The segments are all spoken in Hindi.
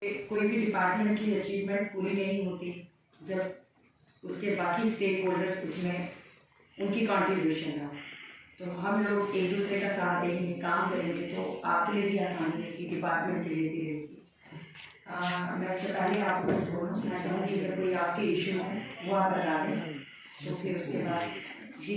कोई भी डिपार्टमेंट की अचीवमेंट पूरी नहीं होती जब उसके बाकी स्टेक होल्डर्स उसमें उनकी कंट्रीब्यूशन हो। तो हम लोग एक दूसरे का साथ देंगे, काम करेंगे तो आपके लिए भी आसानी रहेगी, डिपार्टमेंट के लिए भी रहेगी। मैं इससे पहले आपको बोलना चाहूँगी अगर कोई आपके इश्यूज हैं वो आप बता दें तो फिर उसके बाद जी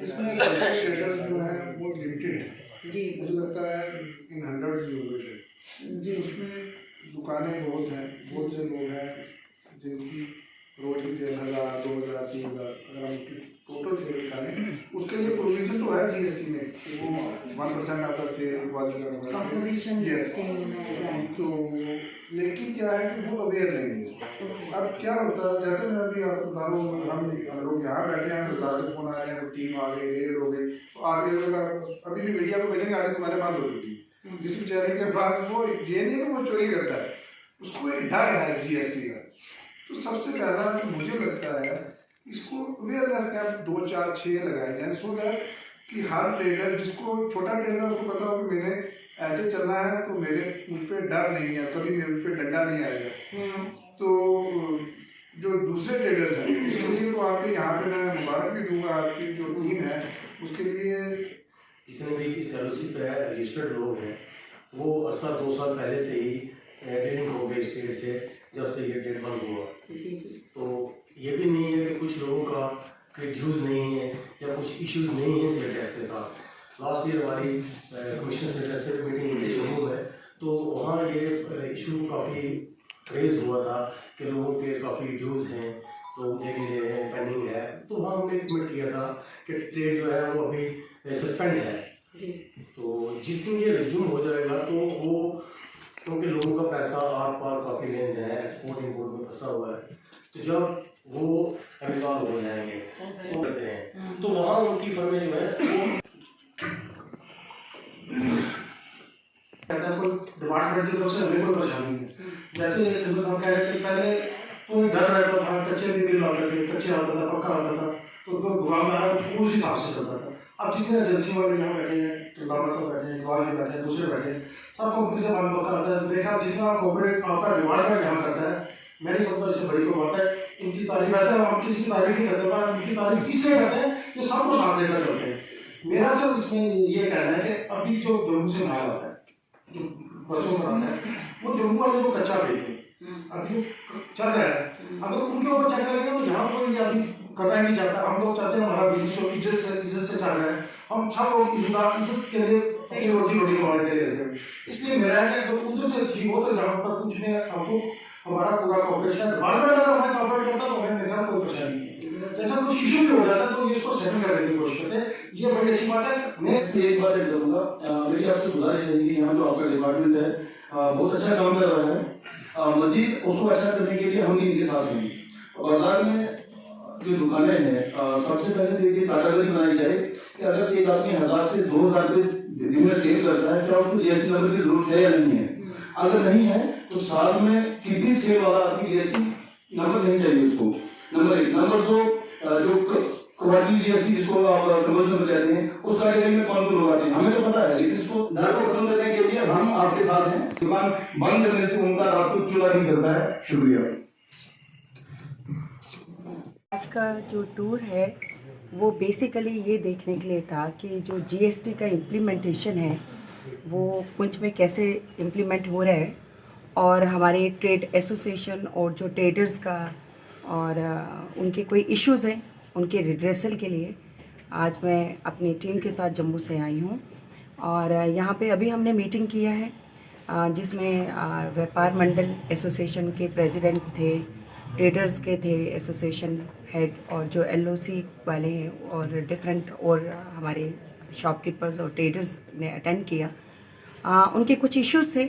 इसमें ट्रेडर्स जो है वो लिमिटेड है जी मुझे लगता है इन हंड्रेड्स यूनिट है जी उसमें दुकानें बहुत हैं, बहुत से लोग हैं जिनकी रोज की सेल 1000 2000 3000 अगर हम उसकी टोटल सेल निकालें उसके लिए प्रोविजन तो है जीएसटी में कि वो 1% आता सेल कंपोजिशन यस तो लेकिन क्या है कि वो अवेयर नहीं है। अब क्या होता है जैसे मैं अभी आपको बता रहा हूँ हम लोग यहाँ बैठे हैं बाजार से फोन आ रहे हैं टीम आ गई रेड हो गई तो आगे अभी भी मीडिया को भेजेंगे आगे तुम्हारे पास हो चुकी जिस बेचारे के पास वो ये नहीं कि वो चोरी करता है उसको एक डर है जीएसटी का। तो सबसे पहला जो मुझे लगता है इसको अवेयरनेस कैंप 2 4 6 लगाए जाए सो दैट कि हर ट्रेडर जिसको छोटा ट्रेडर उसको पता हो कि मैंने ऐसे चलना है तो मेरे मुझ पर डर नहीं है कभी मेरे पे डंडा नहीं आएगा। तो जो दूसरे ट्रेडर्स हैं उसके लिए तो आपके यहाँ पे मैं मुबारक भी दूंगा आपकी जो टीम है उसके लिए जितने भी इस एलओसी पे रजिस्टर्ड लोग हैं वो अर्सा 2 साल पहले से ही ट्रेनिंग हो गई स्टेट से जब से ये डेट बंद हुआ। तो ये भी नहीं है कि कुछ लोगों का कोई ड्यूज नहीं है या कुछ इश्यूज नहीं है सेल टैक्स के साथ। लास्ट ईयर हमारी कमीशन सेल टैक्स से मीटिंग हुई जम्मू में तो वहाँ ये इशू काफ़ी रेज हुआ था कि लोगों के काफ़ी ड्यूज हैं तो देने हैं पेंडिंग है। तो वहाँ हमने कमिट किया था कि ट्रेड जो है वो अभी सस्पेंड है। तो जिस दिन ये रिज्यूम हो जाएगा तो वो क्योंकि लोगों का पैसा आर पार काफ़ी लेन देन है एक्सपोर्ट इम्पोर्ट में फंसा हुआ है तो जब वो अवेलेबल हो जाएंगे तो करते हैं तो वहाँ उनकी फर्में जो है वो कोई डिपार्टमेंट की तरफ से हमें कोई परेशानी नहीं। जैसे हम कह रहे थे पहले कोई डर रहता था कच्चे भी बिल आते थे कच्चे आता था पक्का आता था तो कोई दुकान में आ रहा है उस हिसाब से चलता था। अब जितने एजेंसी वाले यहाँ बैठे हैं लामा साहब बैठे हैं इकबाल भी बैठे हैं दूसरे बैठे हैं सब कंपनी से माल पक्का आता है। देखा जितना कॉर्पोरेट आपका डिपार्टमेंट यहाँ करता है मेरी सबको इससे बड़ी को बात है इनकी तारीफ ऐसे हम किसी की तारीफ नहीं करते पर इनकी तारीफ इसलिए करते हैं कि सबको साथ लेकर चलते हैं। मेरा सिर्फ इसमें ये कहना है कि अभी जो जम्मू से माल आता है बसों में आता है वो जम्मू वाले जो कच्चा बेचते हैं अभी चल रहा है अगर उनके ऊपर चेक करेंगे तो यहाँ कोई अभी करना ही नहीं चाहता। हम लोग चाहते हैं हमारा बिजनेस इज्जत से चल रहा है हम सब लोग इज्जत के लिए अपनी रोटी कमाने के लिए रहते हैं। इसलिए मेरा है कि उधर से ठीक हो तो यहाँ पर कुछ नहीं हमको हमारा पूरा कॉपरेशन डिपार्टमेंट अगर हमें कॉपरेट करता तो हमें मेरा कोई परेशानी नहीं। जैसा कुछ इशू भी हो जाता तो इसको सेटल करने की कोशिश करते हैं ये बड़ी अच्छी बात है। मैं से एक बात ऐड करूँगा मेरी आपसे गुजारिश है कि यहाँ जो आपका डिपार्टमेंट है बहुत अच्छा काम कर रहा है मजीद उसको अच्छा करने के लिए हम इनके साथ हैं। बाजार में जो दुकानें हैं सबसे पहले तो ये कैटेगरी बनाई जाए कि अगर एक आदमी 1000 से 2000 रुपये दिन में सेल करता है क्या उसको जीएसटी नंबर की जरूरत है या नहीं है। अगर नहीं है तो साल में कितनी सेल वाला आदमी जीएसटी नंबर नहीं चाहिए उसको। नंबर 1 नंबर 2 जो क्वालिटी जीएसटी जिसको आप कमर्शियल नंबर कहते हैं उस कैटेगरी में कौन लोग आते हैं हमें तो पता है लेकिन इसको डर को खत्म करने के लिए हम आपके साथ हैं। दुकान बंद करने से उनका रात को चूल्हा नहीं चलता है। शुक्रिया। आज का जो टूर है वो बेसिकली ये देखने के लिए था कि जो जीएसटी का इम्प्लीमेंटेशन है वो कुछ में कैसे इम्प्लीमेंट हो रहा है और हमारे ट्रेड एसोसिएशन और जो ट्रेडर्स का और उनके कोई इश्यूज़ हैं उनके रिड्रेसल के लिए आज मैं अपनी टीम के साथ जम्मू से आई हूँ। और यहाँ पे अभी हमने मीटिंग किया है जिसमें व्यापार मंडल एसोसिएशन के प्रेसिडेंट थे ट्रेडर्स के थे एसोसिएशन हेड और जो एलओसी वाले हैं और डिफरेंट और हमारे शॉपकीपर्स और ट्रेडर्स ने अटेंड किया। उनके कुछ इश्यूज थे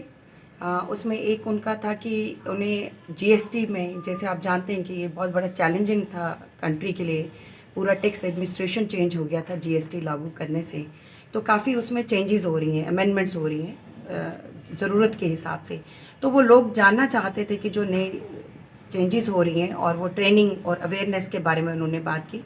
उसमें एक उनका था कि उन्हें जीएसटी में जैसे आप जानते हैं कि ये बहुत बड़ा चैलेंजिंग था कंट्री के लिए पूरा टैक्स एडमिनिस्ट्रेशन चेंज हो गया था जीएसटी लागू करने से तो काफ़ी उसमें चेंजेस हो रही हैं अमेंडमेंट्स हो रही हैं ज़रूरत के हिसाब से। तो वो लोग जानना चाहते थे कि जो नए चेंजेस हो रही हैं और वो ट्रेनिंग और अवेयरनेस के बारे में उन्होंने बात की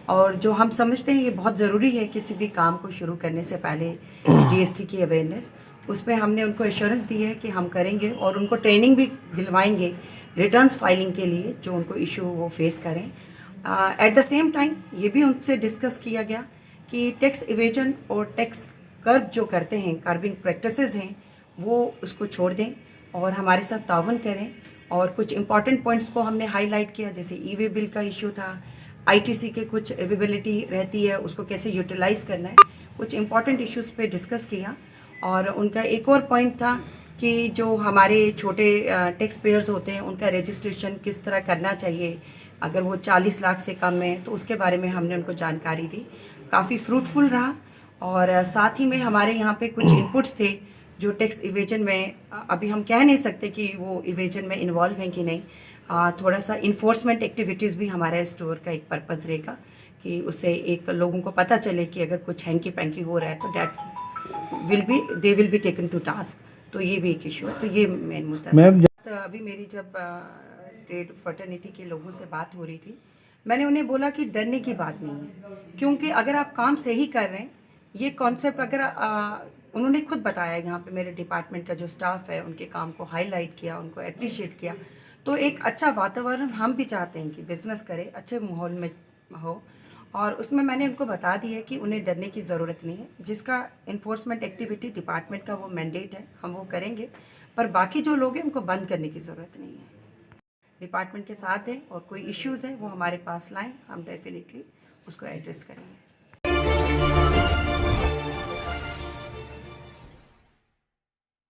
और जो हम समझते हैं ये बहुत ज़रूरी है किसी भी काम को शुरू करने से पहले जीएसटी की अवेयरनेस उसमें हमने उनको एश्योरेंस दी है कि हम करेंगे और उनको ट्रेनिंग भी दिलवाएंगे रिटर्न्स फाइलिंग के लिए जो उनको इशू वो फेस करें। एट द सेम टाइम ये भी उनसे डिस्कस किया गया कि टैक्स इवेजन और टैक्स कर्ब जो करते हैं, कर्बिंग प्रैक्टिसेस हैं, वो उसको छोड़ दें और हमारे साथ ताउन करें। और कुछ इंपॉर्टेंट पॉइंट्स को हमने हाईलाइट किया, जैसे ई-वे बिल का इशू था, आईटीसी के कुछ अवेलेबिलिटी रहती है उसको कैसे यूटिलाइज़ करना है, कुछ इंपॉर्टेंट इश्यूज़ पे डिस्कस किया। और उनका एक और पॉइंट था कि जो हमारे छोटे टैक्स पेयर्स होते हैं उनका रजिस्ट्रेशन किस तरह करना चाहिए अगर वो 40 लाख से कम है, तो उसके बारे में हमने उनको जानकारी दी। काफ़ी फ्रूटफुल रहा। और साथ ही में हमारे यहाँ पे कुछ इनपुट्स थे जो टैक्स इवेजन में, अभी हम कह नहीं सकते कि वो इवेजन में इन्वॉल्व हैं कि नहीं, थोड़ा सा इन्फोर्समेंट एक्टिविटीज़ भी हमारे स्टोर का एक पर्पज़ रहेगा कि उससे एक लोगों को पता चले कि अगर कुछ हैंकी पैंकी हो रहा है तो they will be taken to task. तो ये भी एक इशू है। तो ये मेन मुद्दा मैम तो अभी मेरी जब ट्रेड फर्टर्निटी के लोगों से बात हो रही थी, मैंने उन्हें बोला कि डरने की बात नहीं है, क्योंकि अगर आप काम सही कर रहे हैं, ये कॉन्सेप्ट अगर उन्होंने खुद बताया, यहाँ पे मेरे डिपार्टमेंट का जो स्टाफ है उनके काम को हाईलाइट किया, उनको अप्रिशिएट किया। तो एक अच्छा वातावरण हम भी चाहते हैं कि बिज़नेस करें, अच्छे माहौल में हो, और उसमें मैंने उनको बता दिया है कि उन्हें डरने की ज़रूरत नहीं है। जिसका इन्फोर्समेंट एक्टिविटी डिपार्टमेंट का वो मैंडेट है, हम वो करेंगे, पर बाकी जो लोग हैं उनको बंद करने की ज़रूरत नहीं है। डिपार्टमेंट के साथ हैं और कोई इश्यूज़ हैं वो हमारे पास लाएं, हम डेफिनेटली उसको एड्रेस करेंगे।